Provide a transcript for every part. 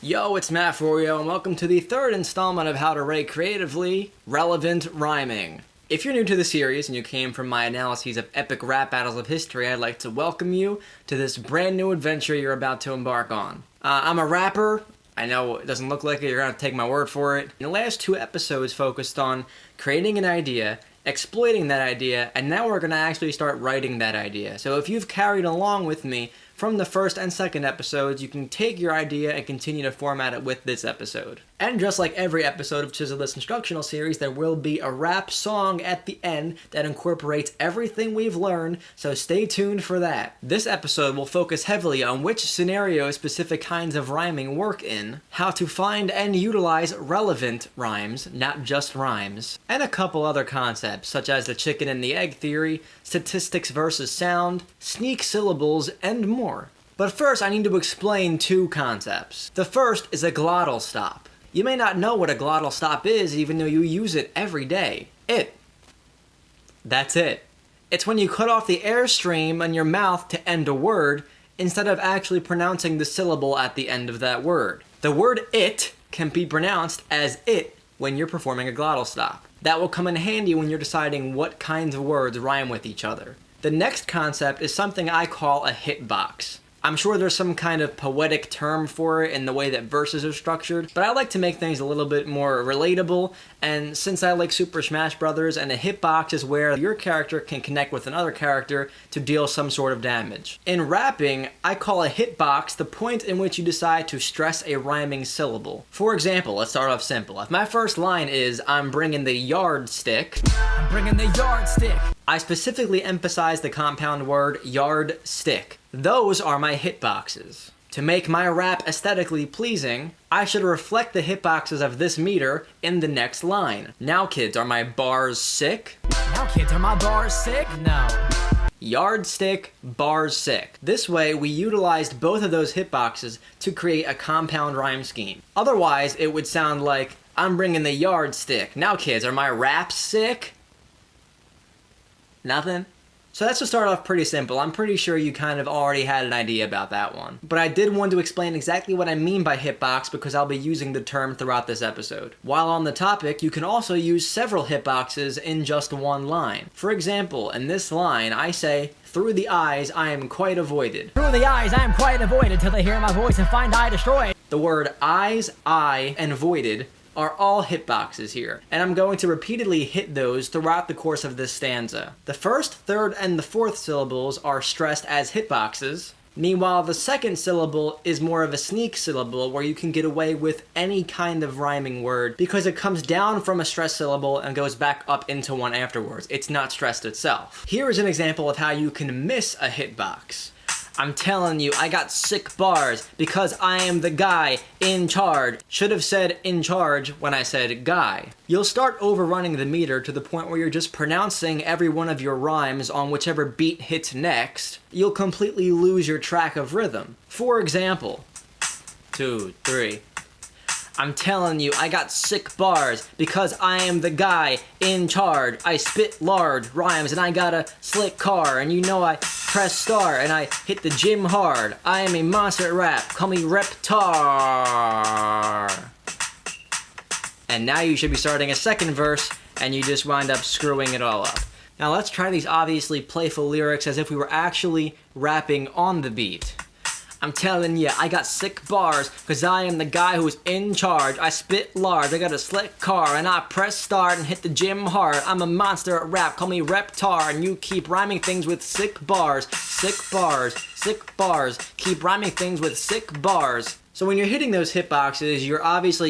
Yo, it's Mat4yo, and welcome to the third installment of How to Write Creatively Relevant Rhyming. If you're new to the series and you came from my analyses of epic rap battles of history, I'd like to welcome you to this brand new adventure you're about to embark on. I'm a rapper. I know it doesn't look like it, you're going to take my word for it. The last two episodes focused on creating an idea, exploiting that idea, and now we're going to actually start writing that idea. So if you've carried along with me from the first and second episodes, you can take your idea and continue to format it with this episode. And just like every episode of Chisel This Instructional Series, there will be a rap song at the end that incorporates everything we've learned, so stay tuned for that. This episode will focus heavily on which scenarios specific kinds of rhyming work in, how to find and utilize relevant rhymes, not just rhymes, and a couple other concepts, such as the chicken and the egg theory, statistics versus sound, sneak syllables, and more. But first, I need to explain two concepts. The first is a glottal stop. You may not know what a glottal stop is, even though you use it every day. That's it. It's when you cut off the airstream in your mouth to end a word, instead of actually pronouncing the syllable at the end of that word. The word it can be pronounced as it when you're performing a glottal stop. That will come in handy when you're deciding what kinds of words rhyme with each other. The next concept is something I call a hitbox. I'm sure there's some kind of poetic term for it in the way that verses are structured, but I like to make things a little bit more relatable, and since I like Super Smash Bros., and a hitbox is where your character can connect with another character to deal some sort of damage. In rapping, I call a hitbox the point in which you decide to stress a rhyming syllable. For example, let's start off simple. If my first line is, I'm bringing the yardstick, I specifically emphasize the compound word yardstick. Those are my hitboxes. To make my rap aesthetically pleasing, I should reflect the hitboxes of this meter in the next line. Now kids, are my bars sick? No. Yardstick, bars sick. This way, we utilized both of those hitboxes to create a compound rhyme scheme. Otherwise, it would sound like, I'm bringing the yardstick. Now kids, are my raps sick? Nothing? So that's to start off pretty simple. I'm pretty sure you kind of already had an idea about that one. But I did want to explain exactly what I mean by hitbox because I'll be using the term throughout this episode. While on the topic, you can also use several hitboxes in just one line. For example, in this line, I say, through the eyes, I am quite avoided. Through the eyes, I am quite avoided till they hear my voice and find I destroy. The word eyes, I, and voided are all hitboxes here, and I'm going to repeatedly hit those throughout the course of this stanza. The first, third, and the fourth syllables are stressed as hitboxes. Meanwhile, the second syllable is more of a sneak syllable where you can get away with any kind of rhyming word because it comes down from a stressed syllable and goes back up into one afterwards. It's not stressed itself. Here is an example of how you can miss a hitbox. I'm telling you, I got sick bars because I am the guy in charge. Should have said in charge when I said guy. You'll start overrunning the meter to the point where you're just pronouncing every one of your rhymes on whichever beat hits next. You'll completely lose your track of rhythm. For example, 2, 3. I'm telling you, I got sick bars because I am the guy in charge. I spit large rhymes and I got a slick car, and you know I press star and I hit the gym hard. I am a monster at rap, call me Reptar. And now you should be starting a second verse and you just wind up screwing it all up. Now let's try these obviously playful lyrics as if we were actually rapping on the beat. I'm telling ya, I got sick bars, cause I am the guy who's in charge. I spit large, I got a slick car, and I press start and hit the gym hard. I'm a monster at rap, call me Reptar, and you keep rhyming things with sick bars, sick bars, sick bars. Keep rhyming things with sick bars. So when you're hitting those hitboxes,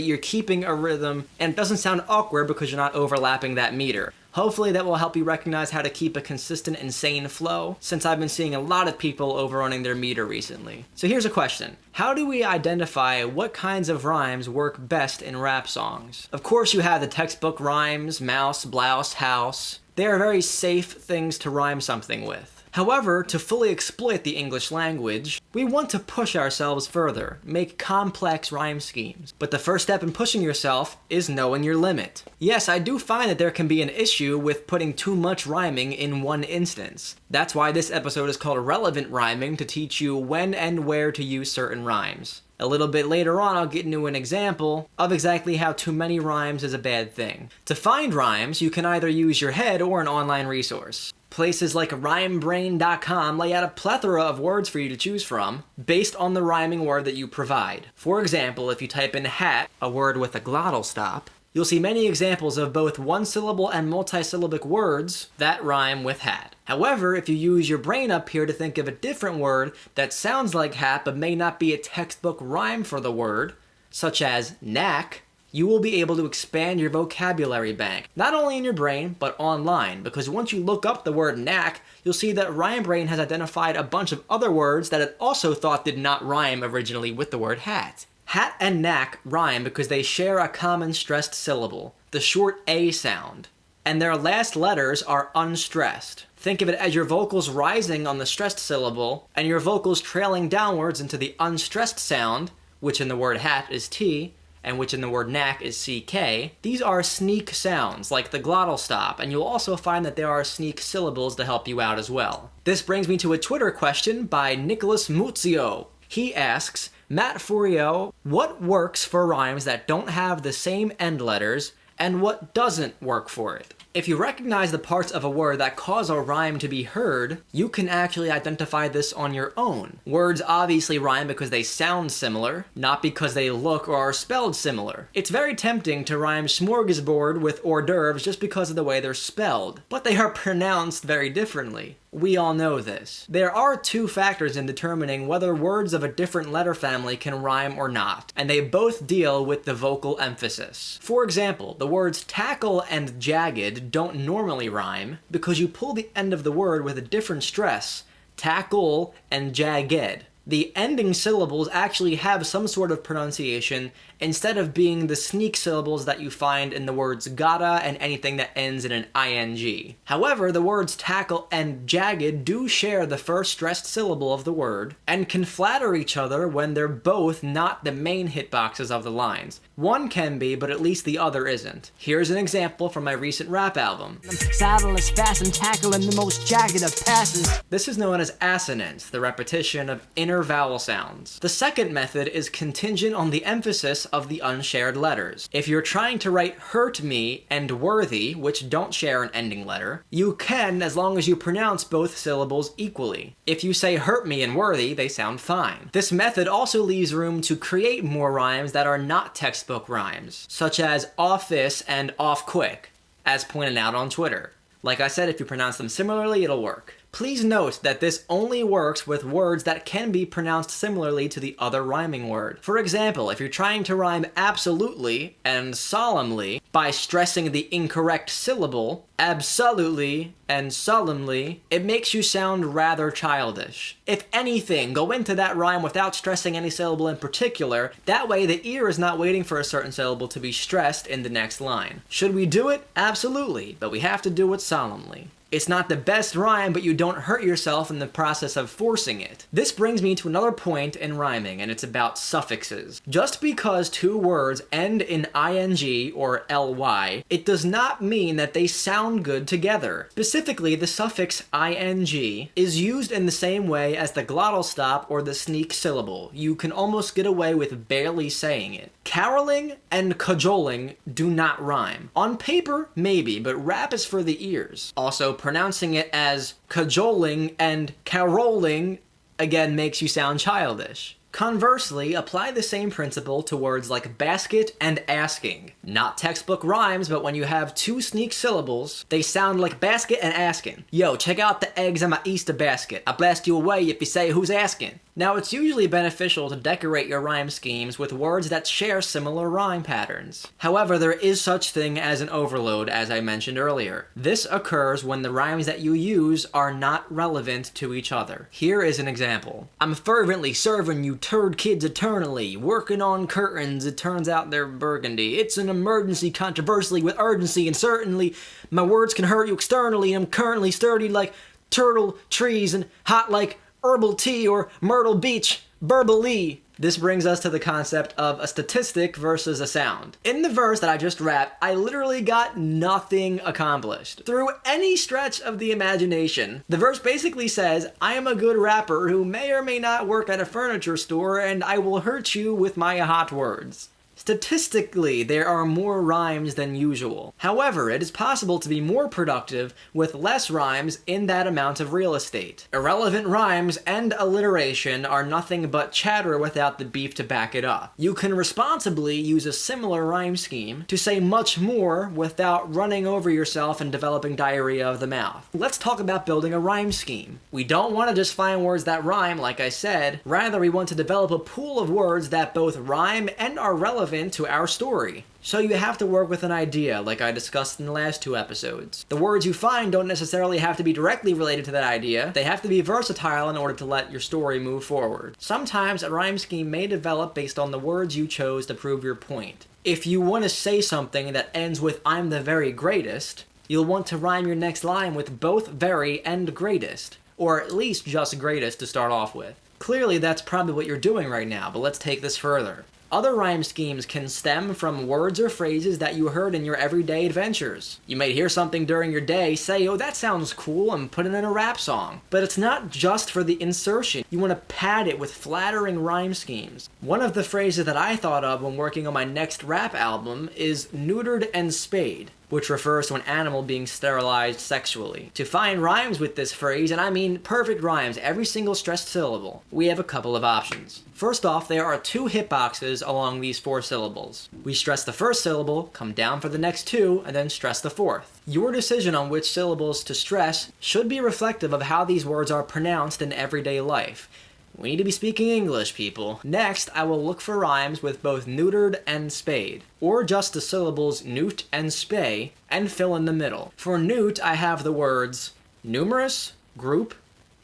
you're keeping a rhythm, and it doesn't sound awkward because you're not overlapping that meter. Hopefully that will help you recognize how to keep a consistent, insane flow, since I've been seeing a lot of people overrunning their meter recently. So here's a question. How do we identify what kinds of rhymes work best in rap songs? Of course you have the textbook rhymes, mouse, blouse, house. They are very safe things to rhyme something with. However, to fully exploit the English language, we want to push ourselves further, make complex rhyme schemes. But the first step in pushing yourself is knowing your limit. Yes, I do find that there can be an issue with putting too much rhyming in one instance. That's why this episode is called Relevant Rhyming, to teach you when and where to use certain rhymes. A little bit later on, I'll get into an example of exactly how too many rhymes is a bad thing. To find rhymes, you can either use your head or an online resource. Places like rhymebrain.com lay out a plethora of words for you to choose from based on the rhyming word that you provide. For example, if you type in hat, a word with a glottal stop, you'll see many examples of both one-syllable and multisyllabic words that rhyme with hat. However, if you use your brain up here to think of a different word that sounds like hat but may not be a textbook rhyme for the word, such as knack, you will be able to expand your vocabulary bank, not only in your brain, but online, because once you look up the word knack, you'll see that RhymeBrain has identified a bunch of other words that it also thought did not rhyme originally with the word hat. Hat and knack rhyme because they share a common stressed syllable, the short A sound, and their last letters are unstressed. Think of it as your vocals rising on the stressed syllable, and your vocals trailing downwards into the unstressed sound, which in the word hat is T, and which in the word knack is CK. These are sneak sounds, like the glottal stop, and you'll also find that there are sneak syllables to help you out as well. This brings me to a Twitter question by Nicholas Mat4yo. He asks, Mat4yo, what works for rhymes that don't have the same end letters, and what doesn't work for it? If you recognize the parts of a word that cause a rhyme to be heard, you can actually identify this on your own. Words obviously rhyme because they sound similar, not because they look or are spelled similar. It's very tempting to rhyme smorgasbord with hors d'oeuvres just because of the way they're spelled, but they are pronounced very differently. We all know this. There are two factors in determining whether words of a different letter family can rhyme or not, and they both deal with the vocal emphasis. For example, the words tackle and jagged don't normally rhyme because you pull the end of the word with a different stress, tackle and jagged. The ending syllables actually have some sort of pronunciation instead of being the sneak syllables that you find in the words gotta and anything that ends in an ing. However, the words tackle and jagged do share the first stressed syllable of the word and can flatter each other when they're both not the main hitboxes of the lines. One can be, but at least the other isn't. Here's an example from my recent rap album. Saddle is fast and tackling the most jagged of passes. This is known as assonance, the repetition of inner vowel sounds. The second method is contingent on the emphasis of the unshared letters. If you're trying to write hurt me and worthy, which don't share an ending letter, you can as long as you pronounce both syllables equally. If you say hurt me and worthy, they sound fine. This method also leaves room to create more rhymes that are not textbook rhymes, such as office and off quick, as pointed out on Twitter. Like I said, if you pronounce them similarly, it'll work. Please note that this only works with words that can be pronounced similarly to the other rhyming word. For example, if you're trying to rhyme absolutely and solemnly by stressing the incorrect syllable, absolutely and solemnly, it makes you sound rather childish. If anything, go into that rhyme without stressing any syllable in particular. That way the ear is not waiting for a certain syllable to be stressed in the next line. Should we do it? Absolutely, but we have to do it solemnly. It's not the best rhyme, but you don't hurt yourself in the process of forcing it. This brings me to another point in rhyming, and it's about suffixes. Just because two words end in ing or ly, it does not mean that they sound good together. Specifically, the suffix ing is used in the same way as the glottal stop or the sneak syllable. You can almost get away with barely saying it. Caroling and cajoling do not rhyme. On paper, maybe, but rap is for the ears. Also, pronouncing it as cajoling and caroling again makes you sound childish. Conversely, apply the same principle to words like basket and asking. Not textbook rhymes, but when you have two sneak syllables, they sound like basket and asking. Yo, check out the eggs in my Easter basket. I blast you away if you say who's asking. Now, it's usually beneficial to decorate your rhyme schemes with words that share similar rhyme patterns. However, there is such thing as an overload, as I mentioned earlier. This occurs when the rhymes that you use are not relevant to each other. Here is an example. I'm fervently serving you turd kids eternally, working on curtains, it turns out they're burgundy. It's an emergency, controversially with urgency, and certainly my words can hurt you externally. I'm currently sturdy like turtle trees and hot like herbal tea or Myrtle Beach, burbally. This brings us to the concept of a statistic versus a sound. In the verse that I just rapped, I literally got nothing accomplished. Through any stretch of the imagination, the verse basically says, I am a good rapper who may or may not work at a furniture store and I will hurt you with my hot words. Statistically, there are more rhymes than usual. However, it is possible to be more productive with less rhymes in that amount of real estate. Irrelevant rhymes and alliteration are nothing but chatter without the beef to back it up. You can responsibly use a similar rhyme scheme to say much more without running over yourself and developing diarrhea of the mouth. Let's talk about building a rhyme scheme. We don't want to just find words that rhyme, like I said. Rather, we want to develop a pool of words that both rhyme and are relevant to our story. So you have to work with an idea, like I discussed in the last 2 episodes. The words you find don't necessarily have to be directly related to that idea. They have to be versatile in order to let your story move forward. Sometimes a rhyme scheme may develop based on the words you chose to prove your point. If you want to say something that ends with I'm the very greatest, you'll want to rhyme your next line with both very and greatest, or at least just greatest to start off with. Clearly that's probably what you're doing right now, but let's take this further. Other rhyme schemes can stem from words or phrases that you heard in your everyday adventures. You might hear something during your day, say, oh, that sounds cool, and put it in a rap song. But it's not just for the insertion. You want to pad it with flattering rhyme schemes. One of the phrases that I thought of when working on my next rap album is neutered and spayed, which refers to an animal being sterilized sexually. To find rhymes with this phrase, and I mean perfect rhymes, every single stressed syllable, we have a couple of options. First off, there are 2 hitboxes along these 4 syllables. We stress the first syllable, come down for the next 2, and then stress the 4th. Your decision on which syllables to stress should be reflective of how these words are pronounced in everyday life. We need to be speaking English, people. Next, I will look for rhymes with both neutered and spayed, or just the syllables neut and spay, and fill in the middle. For neut, I have the words numerous, group,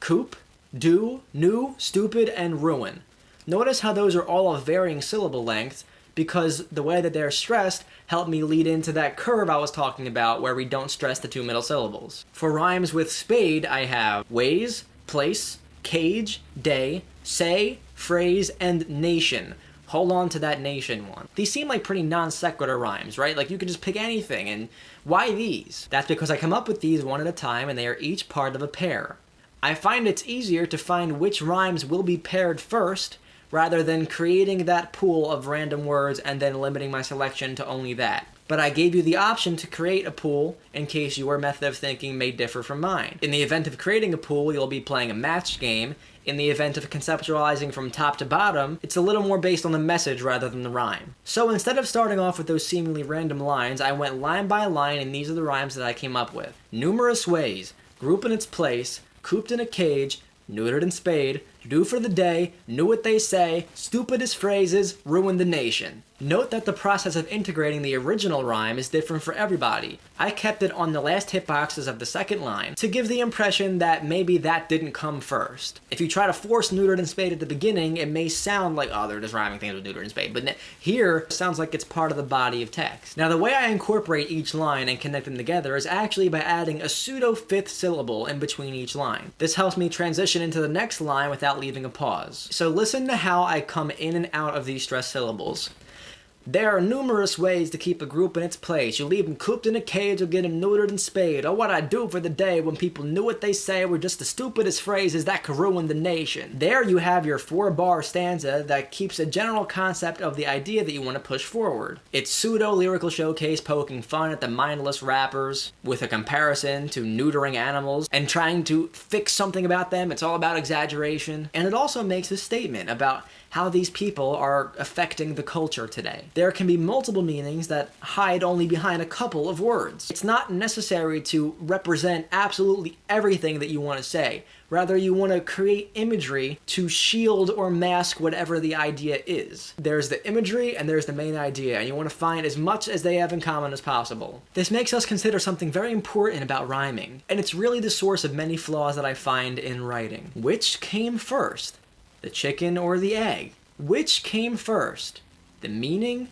coop, do, new, stupid, and ruin. Notice how those are all of varying syllable length, because the way that they're stressed helped me lead into that curve I was talking about where we don't stress the 2 middle syllables. For rhymes with spayed, I have ways, place, cage, day, say, phrase, and nation. Hold on to that nation one. These seem like pretty non sequitur rhymes, right? Like you could just pick anything, and why these? That's because I come up with these one at a time and they are each part of a pair. I find it's easier to find which rhymes will be paired first rather than creating that pool of random words and then limiting my selection to only that. But I gave you the option to create a pool in case your method of thinking may differ from mine. In the event of creating a pool, you'll be playing a match game. In the event of conceptualizing from top to bottom, it's a little more based on the message rather than the rhyme. So instead of starting off with those seemingly random lines, I went line by line and these are the rhymes that I came up with. Numerous ways, group in its place, cooped in a cage, neutered and spayed, do for the day, knew what they say, stupidest phrases, ruin the nation. Note that the process of integrating the original rhyme is different for everybody. I kept it on the last hitboxes of the second line to give the impression that maybe that didn't come first. If you try to force neutered and spayed at the beginning, it may sound like, oh, they're just rhyming things with neutered and spayed, but here, it sounds like it's part of the body of text. Now, the way I incorporate each line and connect them together is actually by adding a pseudo-fifth syllable in between each line. This helps me transition into the next line without leaving a pause. So listen to how I come in and out of these stressed syllables. There are numerous ways to keep a group in its place. You leave them cooped in a cage or get them neutered and spayed. Or what I do for the day when people knew what they say were just the stupidest phrases that could ruin the nation. There you have your 4-bar stanza that keeps a general concept of the idea that you want to push forward. It's pseudo-lyrical showcase poking fun at the mindless rappers with a comparison to neutering animals and trying to fix something about them. It's all about exaggeration. And it also makes a statement about how these people are affecting the culture today. There can be multiple meanings that hide only behind a couple of words. It's not necessary to represent absolutely everything that you want to say. Rather, you want to create imagery to shield or mask whatever the idea is. There's the imagery and there's the main idea, and you want to find as much as they have in common as possible. This makes us consider something very important about rhyming, and it's really the source of many flaws that I find in writing. Which came first? The chicken or the egg? Which came first? The meaning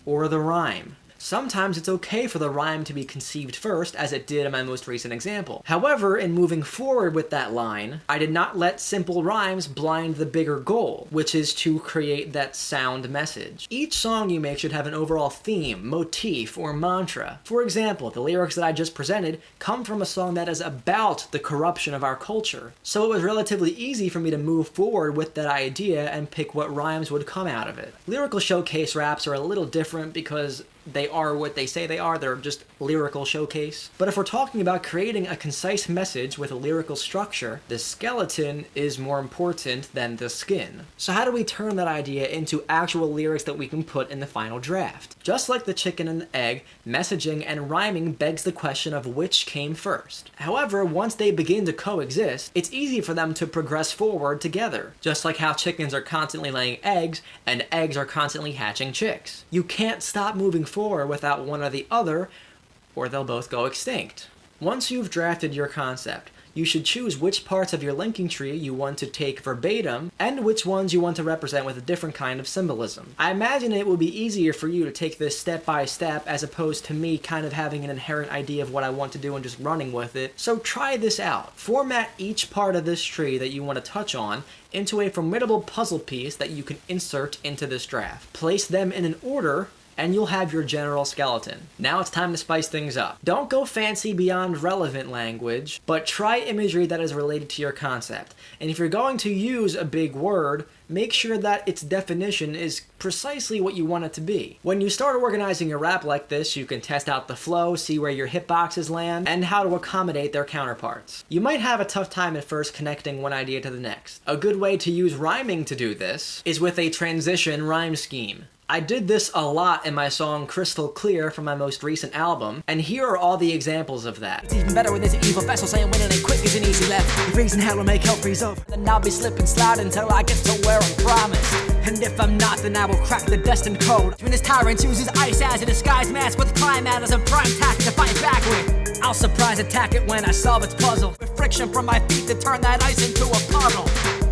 or the rhyme? Sometimes it's okay for the rhyme to be conceived first, as it did in my most recent example. However, in moving forward with that line, I did not let simple rhymes blind the bigger goal, which is to create that sound message. Each song you make should have an overall theme, motif, or mantra. For example, the lyrics that I just presented come from a song that is about the corruption of our culture. So it was relatively easy for me to move forward with that idea and pick what rhymes would come out of it. Lyrical showcase raps are a little different because they are what they say they are. They're just lyrical showcase. But if we're talking about creating a concise message with a lyrical structure, the skeleton is more important than the skin. So how do we turn that idea into actual lyrics that we can put in the final draft? Just like the chicken and the egg, messaging and rhyming begs the question of which came first. However, once they begin to coexist, it's easy for them to progress forward together. Just like how chickens are constantly laying eggs and eggs are constantly hatching chicks. You can't stop moving forward without one or the other, or they'll both go extinct. Once you've drafted your concept, you should choose which parts of your linking tree you want to take verbatim and which ones you want to represent with a different kind of symbolism. I imagine it will be easier for you to take this step by step as opposed to me kind of having an inherent idea of what I want to do and just running with it. So try this out. Format each part of this tree that you want to touch on into a formidable puzzle piece that you can insert into this draft. Place them in an order and you'll have your general skeleton. Now it's time to spice things up. Don't go fancy beyond relevant language, but try imagery that is related to your concept. And if you're going to use a big word, make sure that its definition is precisely what you want it to be. When you start organizing your rap like this, you can test out the flow, see where your hitboxes land, and how to accommodate their counterparts. You might have a tough time at first connecting one idea to the next. A good way to use rhyming to do this is with a transition rhyme scheme. I did this a lot in my song Crystal Clear from my most recent album, and here are all the examples of that. It's even better when there's an evil vessel saying winning ain't quick is an easy left. The reason hell will make hell freeze over. Then I'll be slipping slide until I get to where I'm promised. And if I'm not, then I will crack the destined code. When this tyrant uses ice as a disguised mask with climate as a prime tactic to fight back with, I'll surprise attack it when I solve its puzzle. With friction from my feet to turn that ice into a puddle.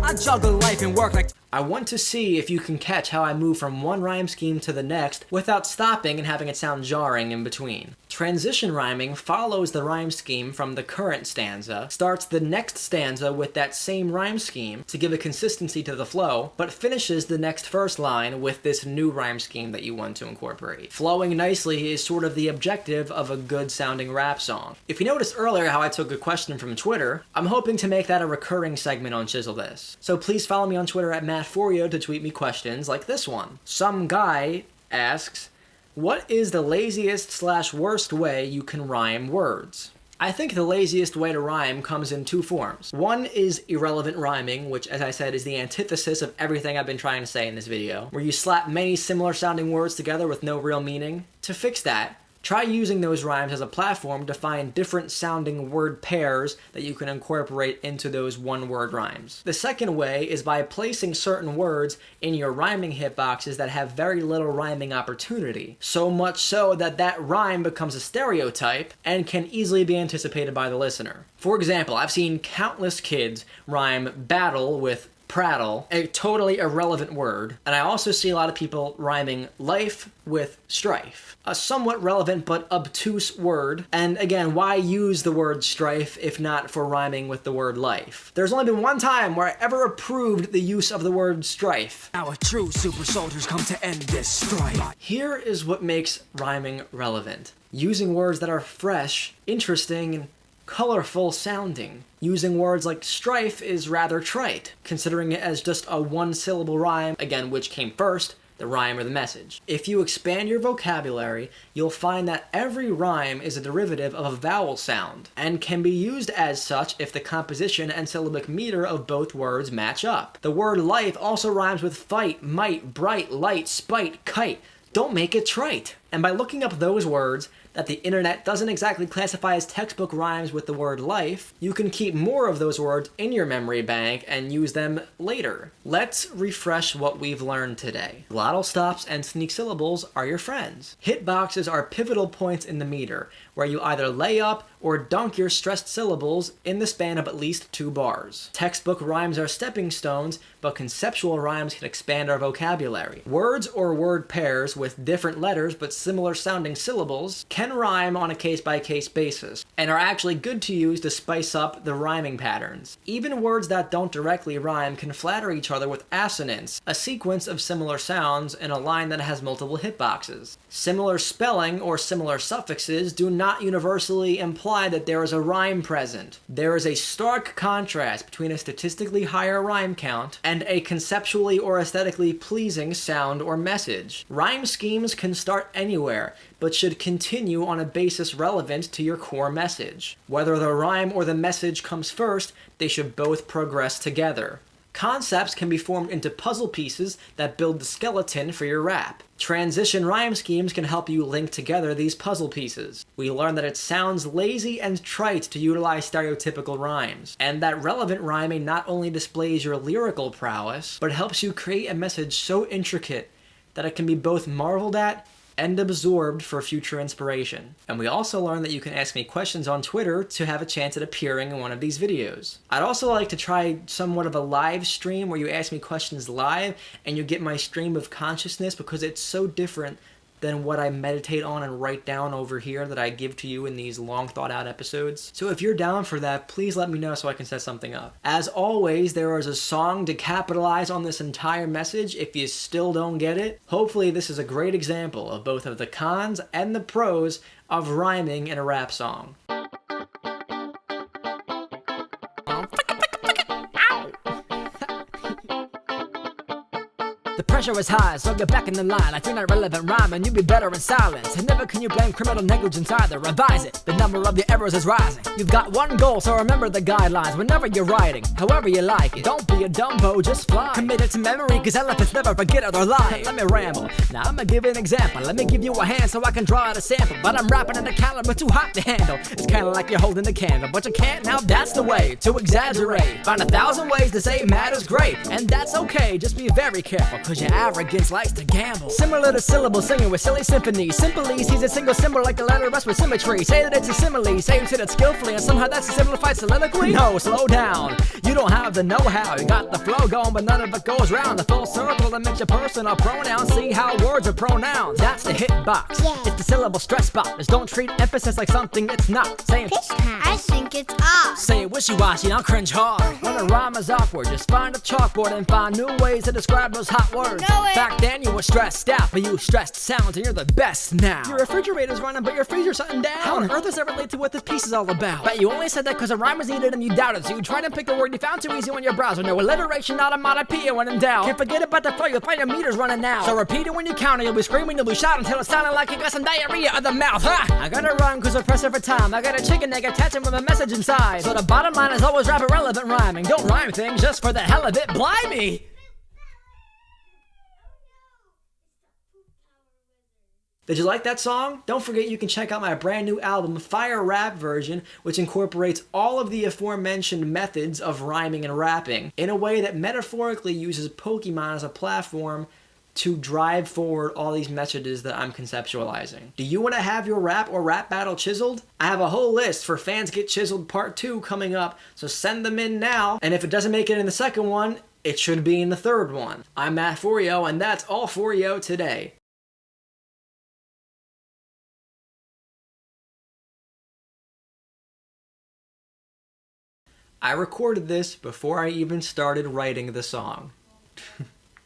I juggle life and work like... I want to see if you can catch how I move from one rhyme scheme to the next without stopping and having it sound jarring in between. Transition rhyming follows the rhyme scheme from the current stanza, starts the next stanza with that same rhyme scheme to give a consistency to the flow, but finishes the next first line with this new rhyme scheme that you want to incorporate. Flowing nicely is sort of the objective of a good sounding rap song. If you noticed earlier how I took a question from Twitter, I'm hoping to make that a recurring segment on Chisel This. So please follow me on Twitter at Mat4yo to tweet me questions like this one. Some guy asks, what is the laziest/worst way you can rhyme words? I think the laziest way to rhyme comes in two forms. One is irrelevant rhyming, which, as I said, is the antithesis of everything I've been trying to say in this video, where you slap many similar sounding words together with no real meaning. To fix that, try using those rhymes as a platform to find different sounding word pairs that you can incorporate into those one-word rhymes. The second way is by placing certain words in your rhyming hitboxes that have very little rhyming opportunity, so much so that that rhyme becomes a stereotype and can easily be anticipated by the listener. For example, I've seen countless kids rhyme battle with prattle, a totally irrelevant word, and I also see a lot of people rhyming life with strife, a somewhat relevant but obtuse word. And again, why use the word strife if not for rhyming with the word life? There's only been one time where I ever approved the use of the word strife. Our true super soldiers come to end this strife. Here is what makes rhyming relevant. Using words that are fresh, interesting, and colorful sounding. Using words like strife is rather trite, considering it as just a one-syllable rhyme, again, which came first, the rhyme or the message. If you expand your vocabulary, you'll find that every rhyme is a derivative of a vowel sound, and can be used as such if the composition and syllabic meter of both words match up. The word life also rhymes with fight, might, bright, light, spite, kite. Don't make it trite. And by looking up those words that the internet doesn't exactly classify as textbook rhymes with the word life, you can keep more of those words in your memory bank and use them later. Let's refresh what we've learned today. Glottal stops and sneak syllables are your friends. Hitboxes are pivotal points in the meter, where you either lay up or dunk your stressed syllables in the span of at least 2 bars. Textbook rhymes are stepping stones, but conceptual rhymes can expand our vocabulary. Words or word pairs with different letters but similar sounding syllables can rhyme on a case-by-case basis, and are actually good to use to spice up the rhyming patterns. Even words that don't directly rhyme can flatter each other with assonance, a sequence of similar sounds in a line that has multiple hitboxes. Similar spelling or similar suffixes do not universally imply that there is a rhyme present. There is a stark contrast between a statistically higher rhyme count and a conceptually or aesthetically pleasing sound or message. Rhyme schemes can start anywhere, but should continue on a basis relevant to your core message. Whether the rhyme or the message comes first, they should both progress together. Concepts can be formed into puzzle pieces that build the skeleton for your rap. Transition rhyme schemes can help you link together these puzzle pieces. We learned that it sounds lazy and trite to utilize stereotypical rhymes, and that relevant rhyming not only displays your lyrical prowess, but helps you create a message so intricate that it can be both marveled at and absorbed for future inspiration. And we also learned that you can ask me questions on Twitter to have a chance at appearing in one of these videos. I'd also like to try somewhat of a live stream where you ask me questions live and you get my stream of consciousness, because it's so different than what I meditate on and write down over here that I give to you in these long thought out episodes. So if you're down for that, please let me know so I can set something up. As always, there is a song to capitalize on this entire message if you still don't get it. Hopefully this is a great example of both of the cons and the pros of rhyming in a rap song. The pressure is high, so get back in the line. If you're not relevant rhyming, you'd be better in silence. And never can you blame criminal negligence either. Revise it, the number of your errors is rising. You've got one goal, so remember the guidelines whenever you're writing, however you like it. Don't be a Dumbo, just fly. Commit it to memory, cause elephants never forget it or lie. Let me ramble, now I'ma give an example. Let me give you a hand so I can draw out a sample. But I'm rapping at a caliber too hot to handle. It's kinda like you're holding a candle, but you can't, now that's the way to exaggerate. Find 1,000 ways to say matter's great, and that's okay, just be very careful, cause your arrogance likes to gamble. Similar to syllables singing with silly symphonies. Simply sees a single symbol like the letter S with symmetry. Say that it's a simile, say you said it skillfully, and somehow that's a simplified soliloquy. No, slow down, you don't have the know-how. You got the flow going, but none of it goes round. The full circle that makes your personal pronoun. See how words are pronouns. That's the hitbox. Yeah. It's the syllable stress spot. Just don't treat emphasis like something it's not. Saying I think it's off. Say it wishy-washy, now cringe hard. When a rhyme is awkward, just find a chalkboard and find new ways to describe those hot words. Back then you were stressed out, but you stressed sounds and you're the best now. Your refrigerator's running, but your freezer's shutting down. How on earth does that relate to what this piece is all about? Bet you only said that because a rhyme was needed and you doubted, so you tried to pick a word you found too easy on your browser. No alliteration, not onomatopoeia when in doubt. Can't forget about the flow, you'll find your meters running out. So repeat it when you count it, you'll be screaming, you'll be shouting until it's sounding like you got some diarrhea of the mouth. Ha! I gotta run cause we're pressing for time. I got a chicken egg attaching with a message inside. So the bottom line is always rap irrelevant rhyming. Don't rhyme things just for the hell of it, blimey! Did you like that song? Don't forget you can check out my brand new album, Fire Rap Version, which incorporates all of the aforementioned methods of rhyming and rapping in a way that metaphorically uses Pokemon as a platform to drive forward all these messages that I'm conceptualizing. Do you want to have your rap or rap battle chiseled? I have a whole list for Fans Get Chiseled Part 2 coming up, so send them in now, and if it doesn't make it in the second one, it should be in the third one. I'm Mat4yo, and that's all for yo today. I recorded this before I even started writing the song.